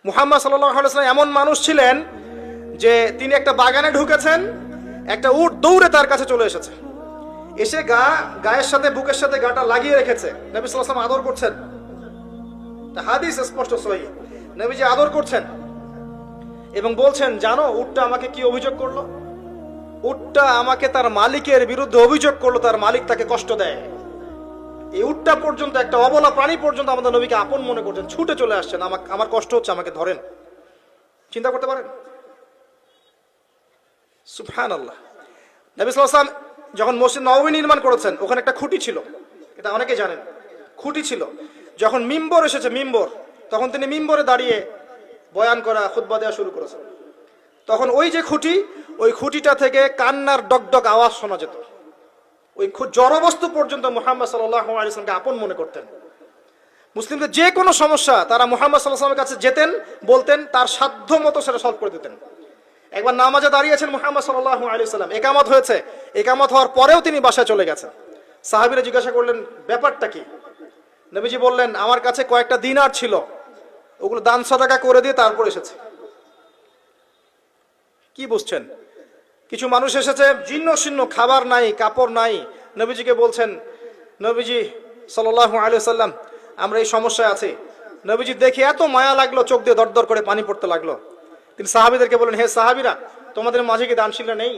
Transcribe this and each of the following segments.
মুহাম্মদ সাল্লাল্লাহু আলাইহি ওয়াসাল্লাম এমন মানুষ ছিলেন যে তিনি একটা বাগানে ঢুকেছেন, একটা উট দৌড়ে তার কাছে চলে এসেছে, এসে গায়ের সাথে বুকের সাথে গাটা লাগিয়ে রেখেছে। নবী সাল্লাল্লাহু আলাইহি ওয়াসাল্লাম আদর করছেন, হাদিস স্পষ্ট সহিহ, নবীজি আদর করছেন এবং বলছেন, জানো উটটা আমাকে কি অভিযোগ করলো? উটটা আমাকে তার মালিকের বিরুদ্ধে অভিযোগ করলো, তার মালিক তাকে কষ্ট দেয়। এই উটটা পর্যন্ত, একটা অবলা প্রাণী পর্যন্ত আমাদের নবীকে আপন মনে করছেন, ছুটে চলে আসছেন, আমার কষ্ট হচ্ছে, আমাকে ধরেন। চিন্তা করতে পারেন? সুবহানাল্লাহ। নবী সাল্লাল্লাহু আলাইহি ওয়াসাল্লাম যখন মসজিদ নববী নির্মাণ করেছেন, ওখানে একটা খুঁটি ছিল, এটা অনেকে জানেন, খুঁটি ছিল। যখন মিম্বর এসেছে, তখন তিনি মিম্বরে দাঁড়িয়ে বয়ান করা, খুতবা দেওয়া শুরু করেছেন। তখন ওই যে খুঁটি, ওই খুঁটিটা থেকে কান্নার ডগডগ আওয়াজ শোনা যেত। ওই জড়বস্তু পর্যন্ত মুহাম্মদ সাল্লাল্লাহু আলাইহি ওয়াসাল্লামকে আপন মনে করতেন। মুসলিমদের যে কোনো সমস্যা তারা মুহাম্মদ সাল্লাল্লাহু আলাইহি ওয়াসাল্লামের কাছে যেতেন, বলতেন, তার সাধ্য মতো সেটা সলভ করে দিতেন। একবার নামাজে দাঁড়িয়েছেন মুহাম্মদ সাল্লাল্লাহু আলাইহি ওয়াসাল্লাম, একামত হয়েছে, একামত হওয়ার পরেও তিনি বাসায় চলে গেছেন। সাহাবীরা জিজ্ঞাসা করলেন, ব্যাপারটা কি? নবীজি বললেন, আমার কাছে কয়েকটা দিনার ছিল, ওগুলো দান সাদাকা করে দিয়ে তারপর এসেছে। কি বুঝছেন? কিছু মানুষ এসেছে, জীর্ণ শীর্ণ, খাবার নাই, কাপড় নাই, নবীজিকে বলছেন, নবীজি সাল্লাল্লাহু আলাইহি ওয়াসাল্লাম, আমরা এই সমস্যায় আছি। নবীজি দেখে এত মায়া লাগলো, চোখ দিয়ে দরদর করে পানি পড়তে লাগলো। তিনি সাহাবীদেরকে বলেন, হে সাহাবীরা, তোমাদের মাঝে কি দানশীলরা নেই?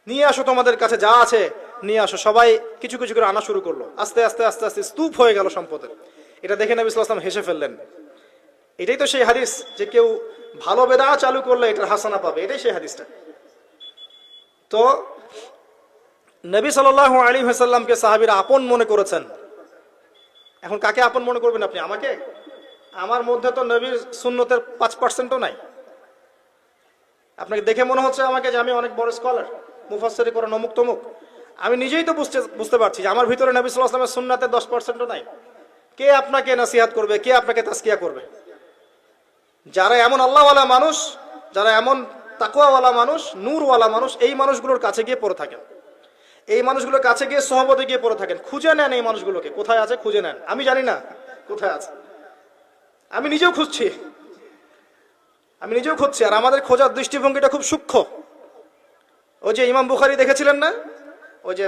নিয়ে আসো, তোমাদের কাছে যা আছে নিয়ে আসো। সবাই কিছু কিছু করে আনা শুরু করলো। আস্তে আস্তে আস্তে আস্তে স্তূপ হয়ে গেল সম্পদের। এটা দেখে নবী সাল্লাল্লাহু আলাইহি ওয়াসাল্লাম হেসে ফেললেন। এটাই তো সেই হাদিস যে কেউ ভালো বেদাত চালু করলে এটার হাসানা পাবে, এটাই সেই হাদিসটা। তো নবী সাল্লাল্লাহু আলাইহি ওয়াসাল্লামকে সাহাবীরা আপন মনে করেছেন। এখন কাকে আপন মনে করবেন আপনি? আমাকে? আমার মধ্যে তো নবীর সুন্নতের 5%ও নাই। আপনাকে দেখে মনে হচ্ছে আমাকে যে আমি অনেক বড় স্কলার, মুফাসসির কোরআন অমুক তমুক। আমি নিজেই তো বুঝতে পারছি যে আমার ভিতরে নবী সাল্লাল্লাহু আলাইহি ওয়াসাল্লামের সুন্নাতের 10%ও নাই। কে আপনাকে নসিহত করবে? কে আপনাকে তাজকিয়া করবে? যারা এমন আল্লাহওয়ালা মানুষ, যারা এমন তাকওয়াওয়ালা মানুষ, নূরওয়ালা মানুষ, এই মানুষগুলোর কাছে গিয়ে পড়ে থাকেন, এই মানুষগুলোর কাছে গিয়ে সোহবতে গিয়ে পড়ে থাকেন, খুঁজে নেন এই মানুষগুলোকে, কোথায় আছে খুঁজে নেন। আমি জানি না কোথায় আছে, আমি নিজেও খুঁজছি, আর আমাদের খোঁজার দৃষ্টিভঙ্গিটা খুব সূক্ষ্ম। ওই যে ইমাম বুখারী দেখেছিলেন না, ওই যে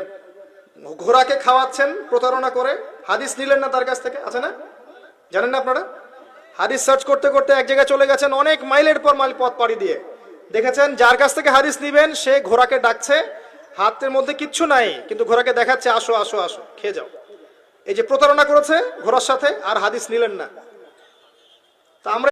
ঘোড়াকে খাওয়াচ্ছেন প্রতারণা করে, হাদিস নিলেন না তার কাছ থেকে, আছে না? জানেন না আপনারা? হাদিস সার্চ করতে করতে এক জায়গায় চলে গেছেন, অনেক মাইলের পর মাইল পথ পাড়ি দিয়ে দেখেছেন যার কাছ থেকে হাদিস নিবেন সে ঘোড়াকে ডাকছে, হাতের মধ্যে কিচ্ছু নাই, কিন্তু ঘোড়াকে দেখাচ্ছে, আসো আসো আসো, খেয়ে যাও। এই যে প্রতারণা করেছে ঘোড়ার সাথে, আর হাদিস নিলেন না। তা আমরা